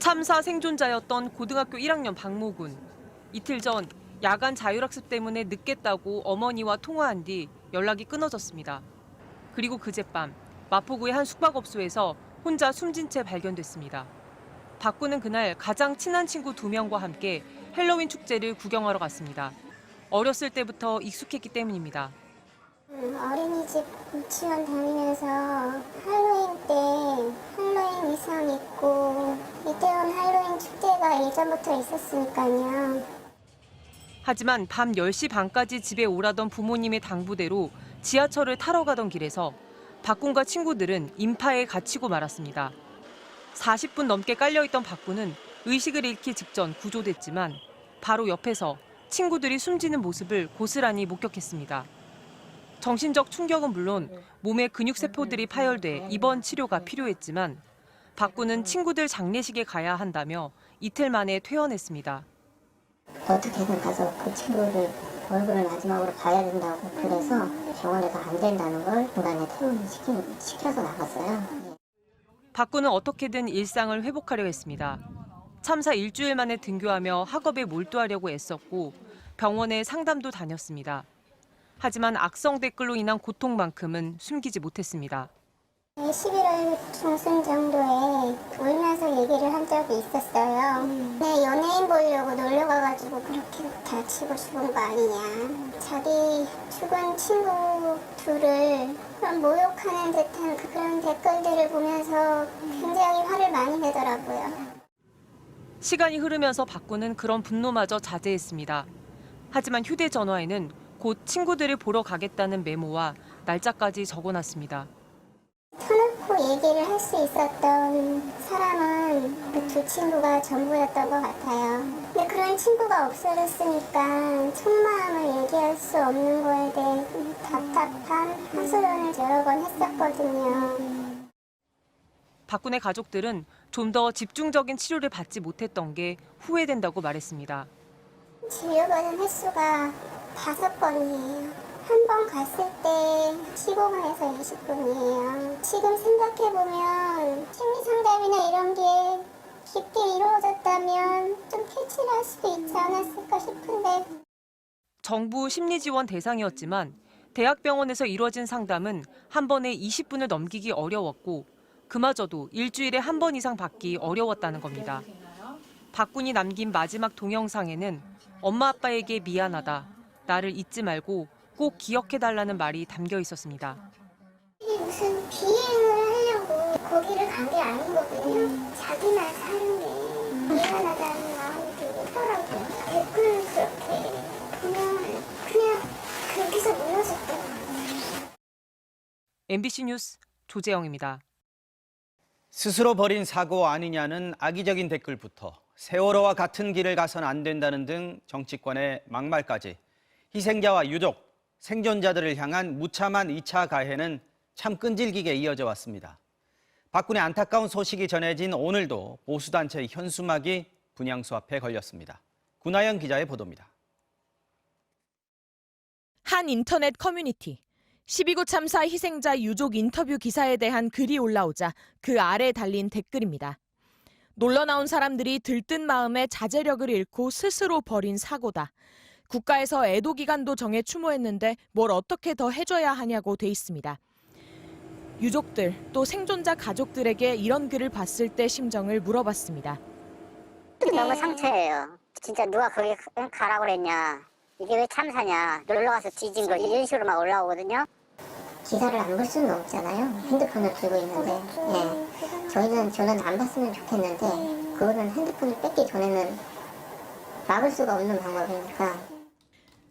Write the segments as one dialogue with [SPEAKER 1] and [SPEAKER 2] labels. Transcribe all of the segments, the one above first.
[SPEAKER 1] 참사 생존자였던 고등학교 1학년 박모군. 이틀 전 야간 자율학습 때문에 늦겠다고 어머니와 통화한 뒤 연락이 끊어졌습니다. 그리고 그젯밤 마포구의 한 숙박업소에서 혼자 숨진 채 발견됐습니다. 박군은 그날 가장 친한 친구 2명과 함께 헬로윈 축제를 구경하러 갔습니다. 어렸을 때부터 익숙했기 때문입니다.
[SPEAKER 2] 어린이집 유치원 다니면서 할로윈 때 할로윈 의상 입고 이태원 할로윈 축제가 예전부터 있었으니까요.
[SPEAKER 1] 하지만 밤 10시 반까지 집에 오라던 부모님의 당부대로 지하철을 타러 가던 길에서 박군과 친구들은 인파에 갇히고 말았습니다. 40분 넘게 깔려있던 박군은 의식을 잃기 직전 구조됐지만 바로 옆에서 친구들이 숨지는 모습을 고스란히 목격했습니다. 정신적 충격은 물론 몸의 근육세포들이 파열돼 입원 치료가 필요했지만 박군은 친구들 장례식에 가야 한다며 이틀 만에 퇴원했습니다.
[SPEAKER 2] 어떻게든 가서 그 친구를 얼굴을 마지막으로 봐야 된다고 그래서 병원에서 안 된다는 걸 중간에 퇴원시켜서 나갔어요.
[SPEAKER 1] 박군은 어떻게든 일상을 회복하려 했습니다. 참사 일주일 만에 등교하며 학업에 몰두하려고 애썼고 병원에 상담도 다녔습니다. 하지만 악성 댓글로 인한 고통만큼은 숨기지 못했습니다.
[SPEAKER 2] 11월 중순 정도에 울면서 얘기를 한 적이 있었어요. 내 연예인 보려고 놀러 가가지고 그렇게 다치고 죽은 거 아니냐. 자기 죽은 친구 둘을 모욕하는 듯한 그런 댓글들을 보면서 굉장히 화를 많이 내더라고요.
[SPEAKER 1] 시간이 흐르면서 박군은 그런 분노마저 자제했습니다. 하지만 휴대전화에는 곧 친구들을 보러 가겠다는 메모와 날짜까지 적어놨습니다.
[SPEAKER 2] 터놓고 얘기를 할 수 있었던 사람은 그 두 친구가 전부였던 것 같아요. 근데 그런 친구가 없어졌으니까 속마음을 얘기할 수 없는 거에 대해 답답한 하소연을 여러 번 했었거든요.
[SPEAKER 1] 박군의 가족들은 좀 더 집중적인 치료를 받지 못했던 게 후회된다고 말했습니다.
[SPEAKER 2] 진료받은 횟수가 5번이에요. 한 번 갔을 때 15분에서 20분이에요. 지금 생각해보면 심리상담이나 이런 게 깊게 이루어졌다면 좀 캐치를 할 수도 있지 않았을까 싶은데.
[SPEAKER 1] 정부 심리지원 대상이었지만 대학병원에서 이루어진 상담은 한 번에 20분을 넘기기 어려웠고 그마저도 일주일에 한 번 이상 받기 어려웠다는 겁니다. 박군이 남긴 마지막 동영상에는 엄마 아빠에게 미안하다, 나를 잊지 말고 꼭 기억해달라는 말이 담겨 있었습니다.
[SPEAKER 2] 이게 무슨 비행을 하려고 거기를 간 게 아니거든요. 자기만 사는 게 미안하다는 마음이 들더라고요. 댓글 그렇게 보면 그냥 거기서 무너졌더라고요.
[SPEAKER 1] MBC 뉴스 조재영입니다.
[SPEAKER 3] 스스로 벌인 사고 아니냐는 악의적인 댓글부터 세월호와 같은 길을 가선 안 된다는 등 정치권의 막말까지 희생자와 유족, 생존자들을 향한 무참한 2차 가해는 참 끈질기게 이어져 왔습니다. 박군의 안타까운 소식이 전해진 오늘도 보수단체의 현수막이 분향소 앞에 걸렸습니다. 구나연 기자의 보도입니다.
[SPEAKER 4] 한 인터넷 커뮤니티. 12구 참사 희생자 유족 인터뷰 기사에 대한 글이 올라오자 그 아래 달린 댓글입니다. 놀러 나온 사람들이 들뜬 마음에 자제력을 잃고 스스로 벌인 사고다. 국가에서 애도 기간도 정해 추모했는데 뭘 어떻게 더 해줘야 하냐고 돼 있습니다. 유족들 또 생존자 가족들에게 이런 글을 봤을 때 심정을 물어봤습니다.
[SPEAKER 5] 너무 상처예요. 진짜 누가 거기 가라고 그랬냐. 이게 왜 참사냐. 놀러 가서 뒤진 거 이런 식으로 막 올라오거든요.
[SPEAKER 2] 기사를 안 볼 수는 없잖아요. 핸드폰을 들고 있는데. 예. 저는 안 봤으면 좋겠는데 그거는 핸드폰을 뺏기 전에는 막을 수가 없는 방법이니까.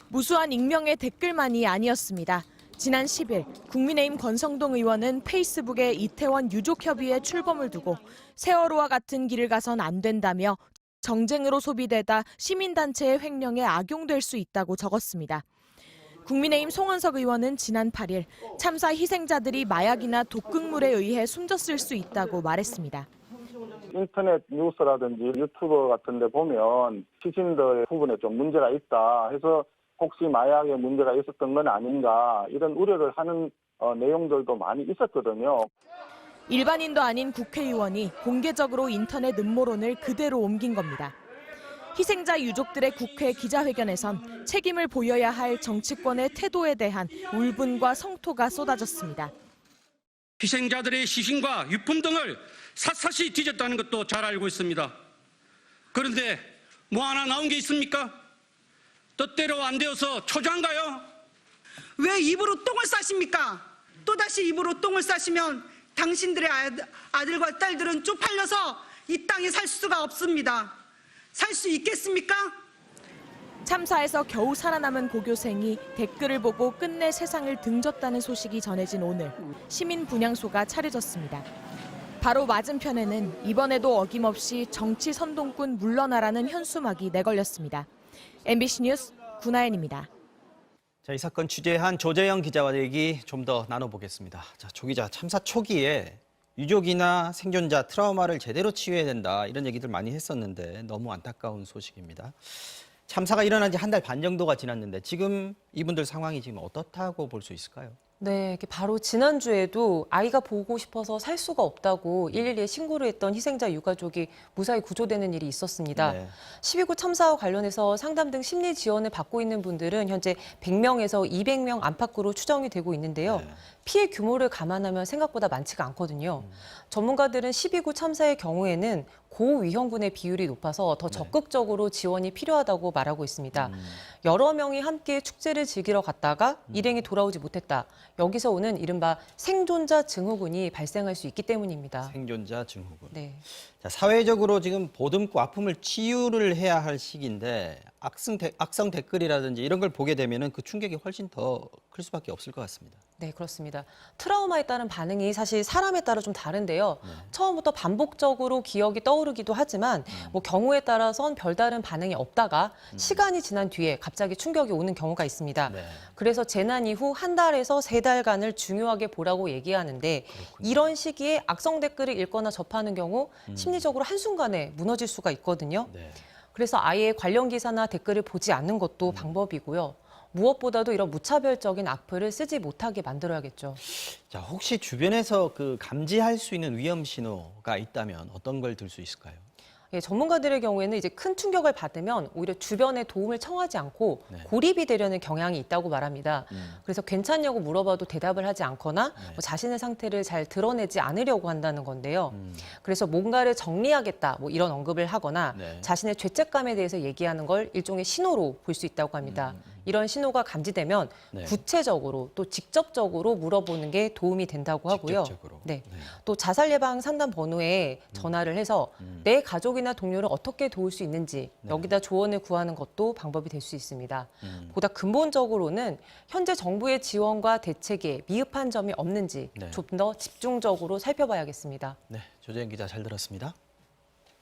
[SPEAKER 4] 무수한 익명의 댓글만이 아니었습니다. 지난 10일 국민의힘 권성동 의원은 페이스북에 이태원 유족협의회 출범을 두고 세월호와 같은 길을 가선 안 된다며 정쟁으로 소비되다 시민단체의 횡령에 악용될 수 있다고 적었습니다. 국민의힘 송은석 의원은 지난 8일 참사 희생자들이 마약이나 독극물에 의해 숨졌을 수 있다고 말했습니다.
[SPEAKER 6] 인터넷 뉴스라든지 유튜브 같은 데 보면 시신들 부분에 좀 문제가 있다 해서 혹시 마약에 문제가 있었던 건 아닌가 이런 우려를 하는 내용들도 많이 있었거든요.
[SPEAKER 4] 일반인도 아닌 국회의원이 공개적으로 인터넷 음모론을 그대로 옮긴 겁니다. 희생자 유족들의 국회 기자회견에선 책임을 보여야 할 정치권의 태도에 대한 울분과 성토가 쏟아졌습니다.
[SPEAKER 7] 희생자들의 시신과 유품 등을 샅샅이 뒤졌다는 것도 잘 알고 있습니다. 그런데 뭐 하나 나온 게 있습니까? 뜻대로 안 되어서 초조한가요?
[SPEAKER 8] 왜 입으로 똥을 싸십니까? 또다시 입으로 똥을 싸시면 당신들의 아들과 딸들은 쪽팔려서 이 땅에 살 수가 없습니다. 살 수 있겠습니까?
[SPEAKER 4] 참사에서 겨우 살아남은 고교생이 댓글을 보고 끝내 세상을 등졌다는 소식이 전해진 오늘 시민 분향소가 차려졌습니다. 바로 맞은편에는 이번에도 어김없이 정치 선동꾼 물러나라는 현수막이 내걸렸습니다. MBC 뉴스 구나연입니다.
[SPEAKER 3] 자, 이 사건 취재한 조재영 기자와 얘기 좀 더 나눠보겠습니다. 자, 조 기자, 참사 초기에 유족이나 생존자 트라우마를 제대로 치유해야 된다 이런 얘기들 많이 했었는데 너무 안타까운 소식입니다. 참사가 일어난 지 한 달 반 정도가 지났는데 지금 이분들 상황이 지금 어떻다고 볼 수 있을까요?
[SPEAKER 1] 네, 이렇게 바로 지난주에도 아이가 보고 싶어서 살 수가 없다고 112에 신고를 했던 희생자 유가족이 무사히 구조되는 일이 있었습니다.
[SPEAKER 3] 네.
[SPEAKER 1] 12구 참사와 관련해서 상담 등 심리 지원을 받고 있는 분들은 현재 100명에서 200명 안팎으로 추정이 되고 있는데요.
[SPEAKER 3] 네.
[SPEAKER 1] 피해 규모를 감안하면 생각보다 많지가 않거든요. 전문가들은 12구 참사의 경우에는 고위험군의 비율이 높아서 더 적극적으로 지원이 필요하다고 말하고 있습니다. 여러 명이 함께 축제를 즐기러 갔다가 일행이 돌아오지 못했다. 여기서 오는 이른바 생존자 증후군이 발생할 수 있기 때문입니다.
[SPEAKER 3] 생존자 증후군.
[SPEAKER 1] 네.
[SPEAKER 3] 자, 사회적으로 지금 보듬고 아픔을 치유를 해야 할 시기인데 악성 댓글이라든지 이런 걸 보게 되면은 그 충격이 훨씬 더 클 수밖에 없을 것 같습니다.
[SPEAKER 1] 네, 그렇습니다. 트라우마에 따른 반응이 사실 사람에 따라 좀 다른데요. 처음부터 반복적으로 기억이 떠오르기도 하지만 뭐 경우에 따라선 별다른 반응이 없다가 시간이 지난 뒤에 갑자기 충격이 오는 경우가 있습니다.
[SPEAKER 3] 네.
[SPEAKER 1] 그래서 재난 이후 한 달에서 3달간을 중요하게 보라고 얘기하는데 이런 시기에 악성 댓글을 읽거나 접하는 경우 심리적으로 한순간에 무너질 수가 있거든요.
[SPEAKER 3] 네.
[SPEAKER 1] 그래서 아예 관련 기사나 댓글을 보지 않는 것도 방법이고요. 무엇보다도 이런 무차별적인 악플을 쓰지 못하게 만들어야겠죠.
[SPEAKER 3] 자, 혹시 주변에서 그 감지할 수 있는 위험 신호가 있다면 어떤 걸 들 수 있을까요?
[SPEAKER 1] 예, 전문가들의 경우에는 이제 큰 충격을 받으면 오히려 주변의 도움을 청하지 않고
[SPEAKER 3] 네.
[SPEAKER 1] 고립이 되려는 경향이 있다고 말합니다. 그래서 괜찮냐고 물어봐도 대답을 하지 않거나 뭐 자신의 상태를 잘 드러내지 않으려고 한다는 건데요. 그래서 뭔가를 정리하겠다 뭐 이런 언급을 하거나
[SPEAKER 3] 네.
[SPEAKER 1] 자신의 죄책감에 대해서 얘기하는 걸 일종의 신호로 볼 수 있다고 합니다. 이런 신호가 감지되면
[SPEAKER 3] 네.
[SPEAKER 1] 구체적으로 또 직접적으로 물어보는 게 도움이 된다고 하고요.
[SPEAKER 3] 직접적으로.
[SPEAKER 1] 네.
[SPEAKER 3] 네.
[SPEAKER 1] 또 자살 예방 상담 번호에 전화를 해서 내 가족이나 동료를 어떻게 도울 수 있는지 여기다 조언을 구하는 것도 방법이 될 수 있습니다. 보다 근본적으로는 현재 정부의 지원과 대책에 미흡한 점이 없는지
[SPEAKER 3] 네.
[SPEAKER 1] 좀 더 집중적으로 살펴봐야겠습니다.
[SPEAKER 3] 네, 조재현 기자 잘 들었습니다.